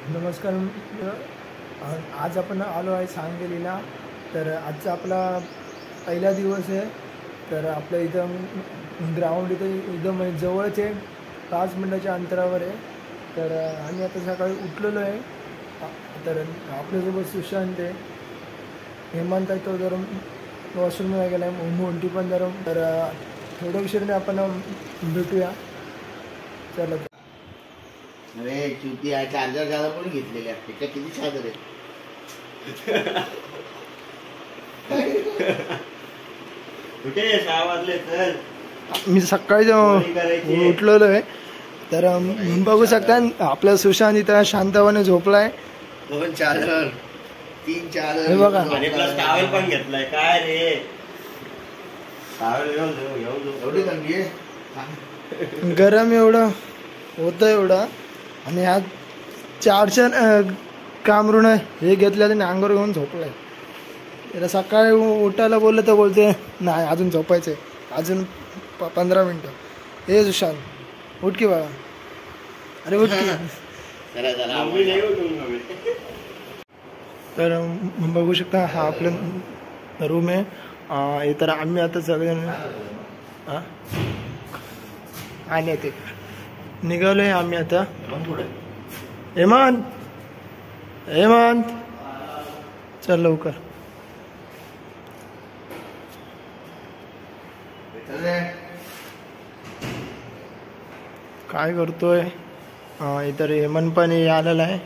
नमस्कार आज आपण आलो आहे सांगलीला। तर आजचा आपला पहिला दिवस आहे। तर आपल्या इथं ग्राउंड एकदम जवळच आहे, 5 मिनिटाच्या अंतरावर आहे। तर आम्ही आता सकाळी उठलेलो आहे। तर आपल्यासोबत सुशांत आहे, हेमंत आहे, तो जर वॉशरूमला गेला आहे, मोंटी पण जर। तर थोड्या उशिराने आपण भेटूया, चला। अरे चुती आहे, चार्जर घाला पण घेतलेले असते किती चादर आहे। कुठे 6 वाजले तर मी सकाळी उठलेलो आहे। तर बघू शकता आपला सुशांत इथं शांतपणे झोपलाय। 2 चादर 3 चादर हे बघा, आणि प्लस टॉवेल पण घेतलाय। काय रे टॉवेल एवढी थंडी आहे, गरम एवढं होतं एवढं। आणि ह्या 400 कामरुण हे घेतल्या आणि अंगावर घेऊन झोपलाय। त्याला सकाळी उठायला बोललं तर बोलते नाही अजून झोपायचं आहे, अजून 15 मिनटं। हे सुशांत उठ की बाळा, अरे उठ की। तर बघू शकता हा आपलं रूम आहे। तर आम्ही आता सगळेजण आणि ते निघालोय आम्ही आता। हेमंत हेमंत चल लवकर। काय करतोय इतर हेमंत पण आलेला आहे,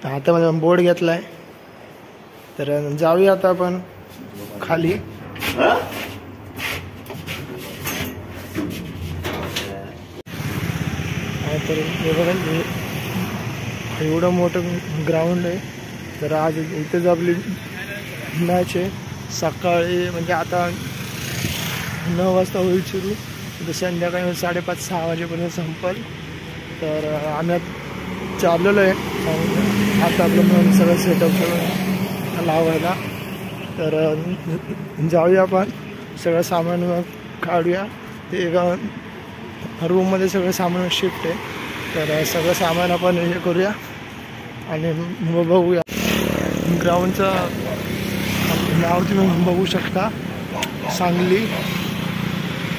हातामध्ये बोर्ड घेतलाय। तर जाऊया आता आपण खाली। तर एवढं मोठं ग्राउंड आहे। तर आज इथेच आपली मॅच आहे, सकाळी म्हणजे आता 9 वाजता होईल सुरू, तर संध्याकाळी 5:30-6 वाजेपर्यंत संपल। तर आम्ही चाललेलो आहे आता आपलं सगळं सेटअप सगळं लावायला। तर जाऊया आपण, सगळं सामान काढूया। ते एका रूममध्ये सगळं सामान शिफ्ट आहे, तर सगळं सामान आपण हे करूया आणि बघूया। ग्राउंडचं नाव तुम्ही बघू शकता, सांगली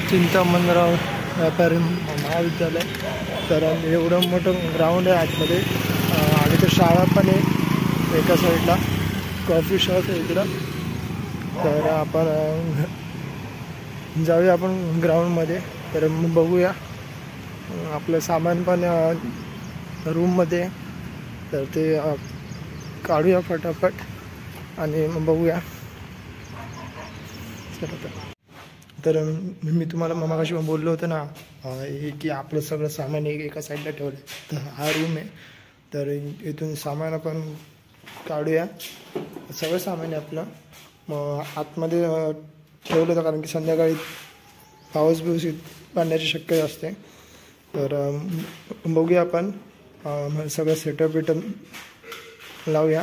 चिंतामणराव व्यापारी महाविद्यालय। तर एवढं मोठं ग्राउंड आहे आतमध्ये, आणि तर शाळा पण आहे एका साईडला, कॉफी शॉप आहे इकडं। तर आपण जाऊया आपण ग्राउंडमध्ये। तर बघूया आपलं सामान पण रूममध्ये, तर ते काढूया फटाफट आणि मग बघूया। तर मी तुम्हाला मगाशी बोललो होतं ना की आपलं सगळं सामान एका साईडला ठेवलं, तर हा रूम आहे। तर इथून सामान आपण काढूया, सगळं सामान आहे आपलं। मग आतमध्ये ठेवलं होतं, कारण की संध्याकाळी पाऊस पडण्याची शक्यता असते। तर बघूया आपण सगळं सेटअप बिटअप लावूया।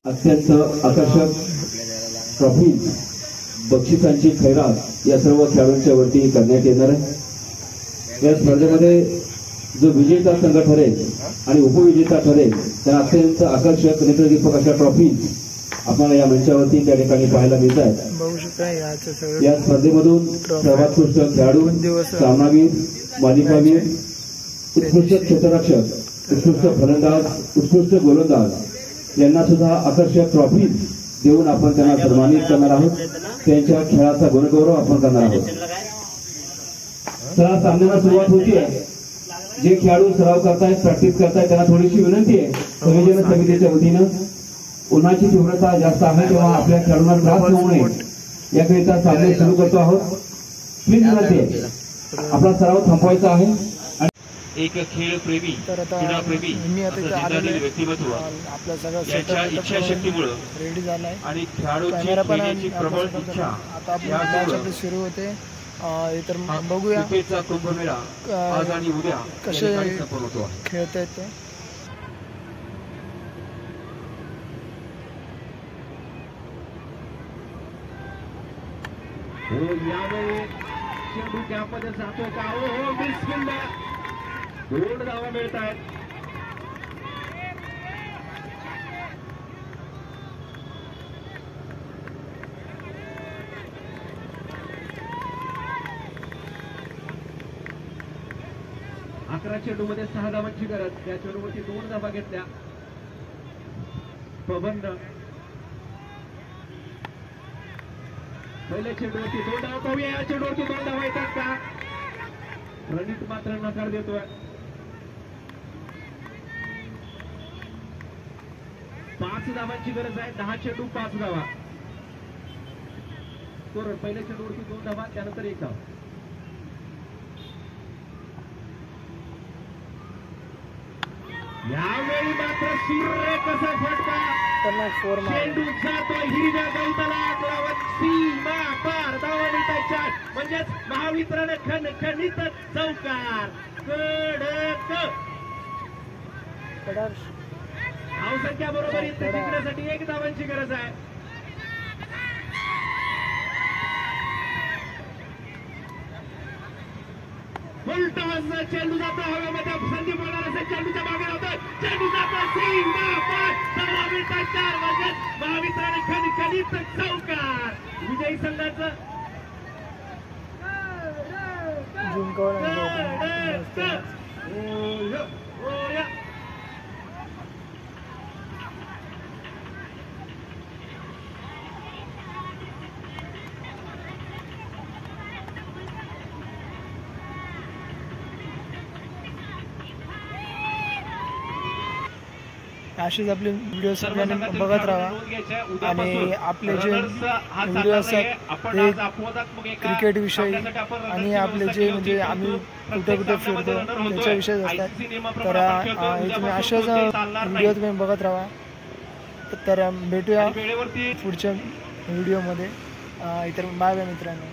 अत्यंत आकर्षक ट्रॉफी बक्षिसांची खैरात या सर्व खेळाडूंच्या वरती करण्यात येणार आहे। या स्पर्धेमध्ये जो विजेता संघ ठरेल आणि उपविजेता ठरेल त्यांना अत्यंत आकर्षक नेत्रदीपक अशा ट्रॉफी आपल्याला या मंचावरती त्या ठिकाणी पाहायला मिळत आहेत। या स्पर्धेमधून सर्वोत्कृष्ट खेळाडू, सामनावीर, मालिकावीर, उत्कृष्ट क्षेत्ररक्षक, उत्कृष्ट फलंदाज, उत्कृष्ट गोलंदाज यांना सुद्धा आकर्षक ट्रॉफी देऊन आपण त्यांना सन्मानित करणार आहोत। त्यांच्या खेळाचा गुणगौरव आपण करणार आहोत। चला, सामन्याला सुरुवात होतीये। जे खेळाडू सराव करतायत, प्रॅक्टिस करतायत, त्यांना थोडीशी विनंती आहे, संयोजन समितीच्या वतीनं उन्हाची तीव्रता जास्त आहे तेव्हा आपल्या खेळाडूंना त्रास होऊ नये याकरिता सामने सुरू करतो आहोत। प्लीज विनंती आहे, आपला सराव थांबवायचा आहे। एक खेळप्रेमी, क्रीडाप्रेमी व्यक्तिमत्व आपला सगळं याच्या इच्छाशक्तीमुळे रेडी झालाय आणि खेळाडूची खेळण्याची प्रबळ इच्छा आता आपली सुरू होते। तर बघूया क्रिकेटचा कुंभमेळा आज आणि उद्या कसे खेळता येते। चेंडू कॅपमध्ये जातो का? हो, 2 धावा मिळत आहेत। 11 चेंडूमध्ये 6 धावांची गरज. त्या चेंडूवरती 2 धावा घेतल्या पवननं. पहिल्या चेंडूवरती 2 धावा. पाहूया या चेंडूवरती 2 धावा येतात का. रणित मात्र नकार देतोय. 5 धावांची गरज आहे. 10 चेंडू 5 धावा. पहिल्या चेंडूवरती 2 धावा, त्यानंतर 1 धाव. यावेळी मात्र सूर्य कसा फटका. त्यांना 4 चेंडू जातो हिरव्या गवताला आकडावर सीमा पार. धावा मिळतात म्हणजेच महावितरण खणखणीत चौकार. कडक धावसंख्या बरोबर इथे जिंकण्यासाठी 1 धावांची गरज आहे. फुलटॉस चेंडू जातो हवेमध्ये. संदीप बोलणार असेल चेंडूच्या मागे होतोय. चेंडू जातो सीमा पार. धावा मिळतात 4 म्हणजेच महावितरण खणखणीत चौकार. विजयी संघाचं असेच आपले व्हिडिओ सर्वांनी बघत राहा. आणि आपले जे व्हिडिओ असतात ते क्रिकेट विषयी आणि आपले जे म्हणजे आम्ही कुठे कुठे फिरतो त्याच्याविषयी असतात. तर तुम्ही असेच व्हिडिओ तुम्ही बघत राहा. तर भेटूया पुढच्या व्हिडिओमध्ये. इतर बाय बाय मित्रांनो.